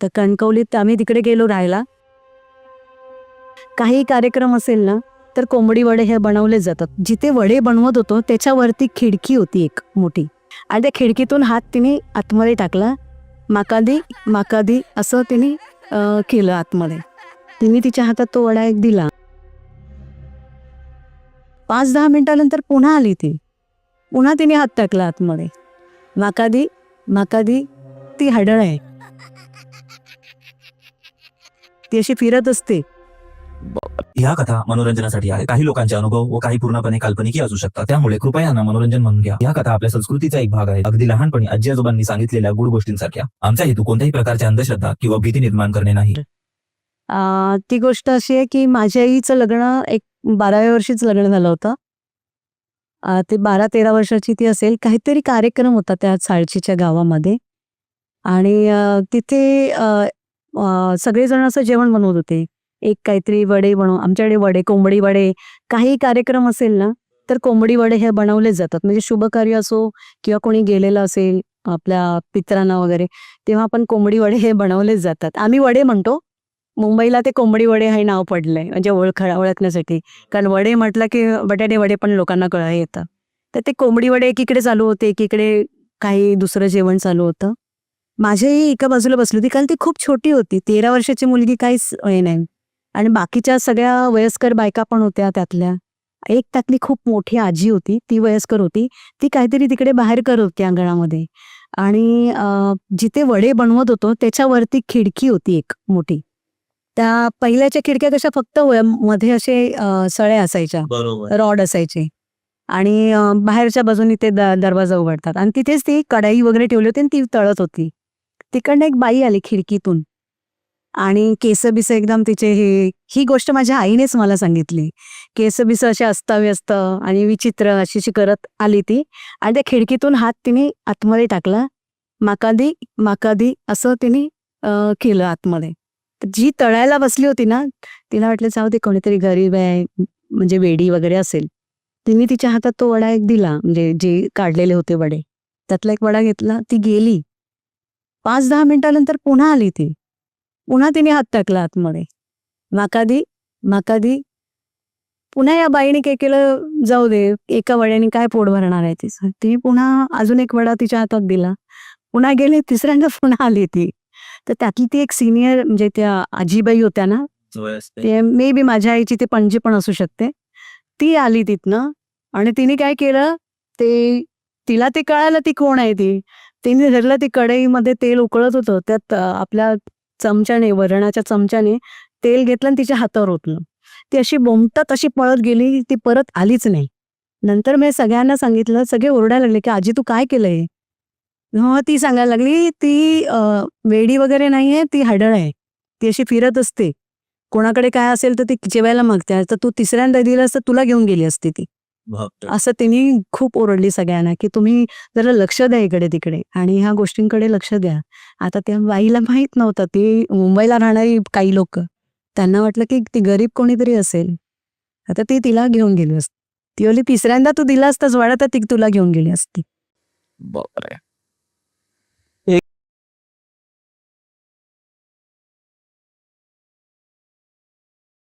तर कणकवलीत आम्ही तिकडे गेलो राहायला. काही कार्यक्रम असेल ना तर कोंबडी वडे हे बनवले जातात. जिथे वडे बनवत होतो त्याच्यावरती खिडकी होती एक मोठी, आणि त्या खिडकीतून हात तिने आतमध्ये टाकला. माकादी माकादी असं तिने केलं आतमध्ये. तिने तिच्या हातात तो वडा एक दिला. 5-10 मिनिटानंतर पुन्हा आली ती. पुन्हा तिने हात टाकला आतमध्ये. माकादी माकादी. ती हडळ आहे, ती अशी फिरत असते. ह्या कथा मनोरंजनासाठी आहे. काही लोकांचे अनुभव व काही पूर्णपणे काल्पनिक असू शकतात. त्यामुळे कृपया यांना मनोरंजन म्हणून घ्या. ह्या कथा आपल्या संस्कृतीचा एक भाग आहे, अगदी लहानपणी आजी आजोबांनी सांगितलेल्या गुड गोष्टींसारख्या. आमचा हेतू कोणत्याही प्रकारची अंधश्रद्धा किंवा भीती निर्माण करणे नाही. ती गोष्ट अशी आहे की माझ्या आईचं लग्न एक 12व्या वर्षीच लग्न झालं होतं. ते 12-13 वर्षाची ती असेल. काहीतरी कार्यक्रम होता त्या साळशीच्या गावामध्ये, आणि तिथे सगळेजण असं जेवण बनवत होते. एक काहीतरी वडे आमच्याकडे वडे, कोंबडी वडे. काही कार्यक्रम असेल ना तर कोंबडी वडे हे बनवले जातात. म्हणजे शुभकार्य असो किंवा कोणी गेलेलं असेल आपल्या पित्रांना वगैरे, तेव्हा आपण कोंबडी वडे हे बनवलेच जातात. आम्ही वडे म्हणतो. मुंबईला ते कोंबडी वडे हे नाव पडलंय म्हणजे ओळखण्यासाठी. कारण वडे म्हटलं की बटाटे वडे पण लोकांना येतं. तर ते कोंबडी वडे एकीकडे चालू होते, एकीकडे काही दुसरं जेवण चालू होतं. माझी आई एका बाजूला बसली होती, कारण ती खूप छोटी होती. 13 वर्षाची मुलगी काहीच हे नाही. आणि बाकीच्या सगळ्या वयस्कर बायका पण होत्या त्यातल्या. एक त्यातली खूप मोठी आजी होती, ती वयस्कर होती. ती काहीतरी तिकडे बाहेर करत होती अंगणामध्ये. आणि जिथे वडे बनवत होतो त्याच्यावरती खिडकी होती एक मोठी. त्या पहिल्याच्या खिडक्या कशा फक्त मध्ये असे सळे असायच्या, रॉड असायचे, आणि बाहेरच्या बाजूनी ते दरवाजा उघडतात, आणि तिथेच ती कढाई वगैरे ठेवली होती आणि ती तळत होती. तिकडनं एक बाई आली खिडकीतून, आणि केस बिस एकदम तिचे ही गोष्ट माझ्या आईनेच मला सांगितली. केस बिस असे अस्ताव्यस्त आणि विचित्र अशी करत आली ती, आणि त्या खिडकीतून हात तिने आतमध्ये टाकला. माकादी माकादी असं तिने केलं आतमध्ये. जी तळायला बसली होती ना, तिला वाटलं जाऊ दे कोणीतरी गरीब आहे, म्हणजे वेडी वगैरे असेल. तिने तिच्या हातात तो वडा एक दिला, म्हणजे जे काढलेले होते वडे, त्यातला एक वडा घेतला. ती गेली. 5-10 मिनिटानंतर पुन्हा आली ती. पुन्हा तिने हात टाकला आतमध्ये. माकादी माकादी. पुन्हा या बाईने काय केलं, जाऊ दे एका वड्याने काय पोट भरणार आहे तिचं. तिने पुन्हा अजून एक वडा तिच्या हातात दिला. पुन्हा गेली. तिसऱ्यांदा पुन्हा आली ती. तर त्यातली ती एक सिनियर म्हणजे त्या आजीबाई होत्या ना, ते मे बी माझ्या आईची ते पणजी पण असू शकते. ती आली तिथनं, आणि तिने काय केलं, ते तिला ते कळालं ती कोण आहे ती. तिने धरलं, ती कढईमध्ये तेल उकळत होतं, त्यात आपल्या चमच्याने, वरणाच्या चमच्याने तेल घेतलं आणि तिच्या हातावर ओतलं. ती अशी बोंबटत अशी पळत गेली. ती परत आलीच नाही. नंतर मी सगळ्यांना सांगितलं. सगळे ओरडायला लागले की आजी तू काय केलंय. ती सांगायला लागली, ती वेडी वगैरे नाहीये, ती हडळ आहे, ती अशी फिरत असते. कोणाकडे काय असेल तर ती जेवायला मागते, तर तू तिसऱ्यांदा दिलं असतं तुला घेऊन गेली असती ती. असं तिने खूप ओरडली सगळ्यांना की तुम्ही जरा लक्ष द्या इकडे तिकडे, आणि ह्या गोष्टींकडे लक्ष द्या. आता त्या बाईला माहित नव्हतं, ती मुंबईला राहणारी काही लोक, त्यांना वाटलं की ती गरीब कोणीतरी असेल. आता ती तिला घेऊन गेली असती. ती बोलली तिसऱ्यांदा तू दिला असतास वडा तर ती तुला घेऊन गेली असती. बापरे.